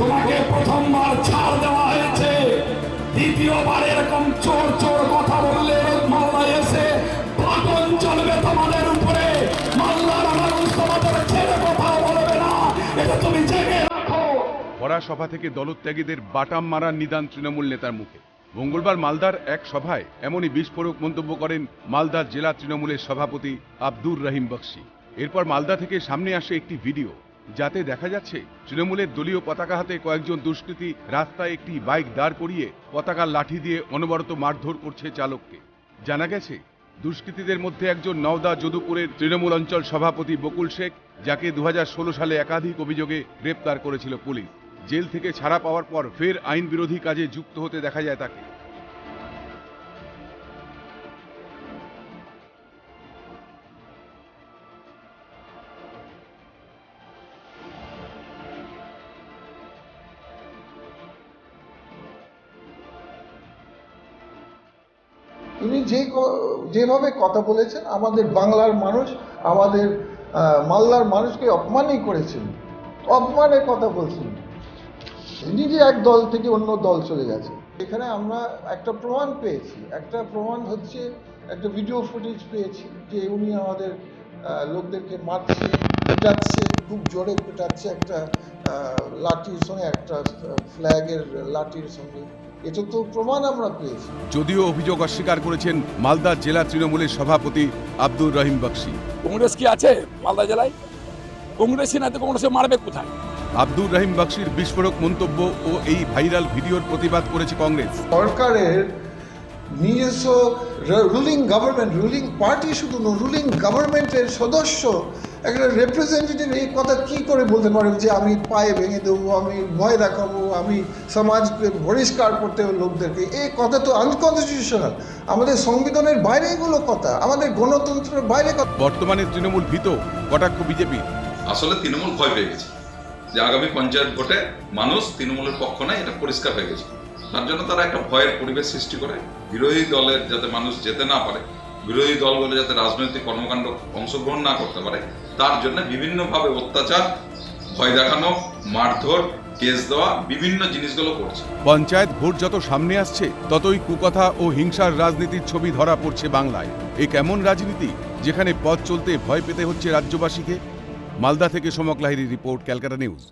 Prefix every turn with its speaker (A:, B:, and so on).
A: তোমাকে প্রথমবার ছাড় দেওয়া হয়েছে, দ্বিতীয়বার এরকম চোর চোর কথা বললে মালদায় এসে পাগল চলবে তোমাদের উপরে। মালদার মানুষ তোমাদের ছেড়ে কথা বলবে না, এটা তুমি জেনে রাখো।
B: ভরা সভা থেকে দলত্যাগীদের বাটাম মারার নিদান তৃণমূল নেতার মুখে। মঙ্গলবার মালদার এক সভায় এমনই বিস্ফোরক মন্তব্য করেন মালদার জেলা তৃণমূলের সভাপতি আব্দুর রহিম বক্সী। এরপর মালদা থেকে সামনে আসে একটি ভিডিও, যাতে দেখা যাচ্ছে তৃণমূলের দলীয় পতাকা হাতে কয়েকজন দুষ্কৃতী রাস্তায় একটি বাইক দাঁড় করিয়ে পতাকার লাঠি দিয়ে অনবরত মারধর করছে চালককে। জানা গেছে, দুষ্কৃতীদের মধ্যে একজন নওদা যদুপুরের তৃণমূল অঞ্চল সভাপতি বকুল শেখ, যাকে 2016 সালে একাধিক অভিযোগে গ্রেপ্তার করেছিল পুলিশ। জেল থেকে ছাড়া পাওয়ার পর ফের আইন বিরোধী কাজে যুক্ত হতে দেখা যায় তাকে।
C: তিনি যেভাবে কথা বলেছেন, আমাদের বাংলার মানুষ, আমাদের মালদার মানুষকে অপমানই করেছেন, অপমানের কথা বলছেন। নিজে এক দল থেকে অন্য দল চলে গেছে। এখানে আমরা একটা প্রমাণ পেয়েছি, একটা প্রমাণ হচ্ছে একটা ভিডিও ফুটেজ পেয়েছি যে উনি আমাদের লোকদেরকে মারছে, পেটাচ্ছে, খুব জোরে পেটাচ্ছে, একটা লাঠির সঙ্গে, একটা ফ্ল্যাগের লাঠির সঙ্গে। এটা তো প্রমাণ আমরা পেয়েছি।
B: যদিও অভিযোগ অস্বীকার করেছেন মালদা জেলা তৃণমূলের সভাপতি আব্দুর রহিম বক্সী।
D: কংগ্রেস কি আছে মালদা জেলায়? কংগ্রেসই না তো কংগ্রেসে মারবে কোথায়?
B: আব্দুর রহিম বক্সীর বিস্ফোরক মন্তব্য ও এই ভাইরাল ভিডিওর প্রতিবাদ করেছে কংগ্রেস।
C: সরকারের নিজস্ব রুলিং গভর্নমেন্ট, রুলিং পার্টি শুধু রুলিং গভর্নমেন্টের সদস্য একটা রিপ্রেজেন্টেটিভ এই কথা কি করে বলতে পারে যে আমি পায়ে ভেঙে দেবো, আমি ভয় দেখাবো, আমি সমাজকে বহিষ্কার করতে হবে লোকদেরকে? এই কথা তো আনকনস্টিটিউশনাল। আমাদের সংবিধানের বাইরে এগুলো কথা, আমাদের গণতন্ত্রের বাইরে কথা।
B: বর্তমানে তৃণমূল ভীত, কটাক্ষ বিজেপি।
E: আসলে তৃণমূল ভয় পেয়ে গেছে যে আগামী পঞ্চায়েত ভোটে মানুষ তৃণমূলের পক্ষ নয়, এটা পরিষ্কার হয়ে গেছে। তার জন্য তারা একটা ভয়ের পরিবেশ সৃষ্টি করে, বিরোধী দলের যাতে মানুষ যেতে না পারে, বিরোধী দলগুলো যাতে রাজনৈতিক কর্মকাণ্ড অংশগ্রহণ না করতে পারে, তার জন্য বিভিন্নভাবে অত্যাচার, ভয় দেখানো, মারধর, কেস দেওয়া, বিভিন্ন জিনিসগুলো করছে।
B: পঞ্চায়েত ভোট যত সামনে আসছে ততই কুকথা ও হিংসার রাজনীতির ছবি ধরা পড়ছে বাংলায়। এ কেমন রাজনীতি, যেখানে পথ চলতে ভয় পেতে হচ্ছে রাজ্যবাসীকে? মালদা থেকে সমক লাহিড়ী রিপোর্ট, ক্যালকাটা নিউজ।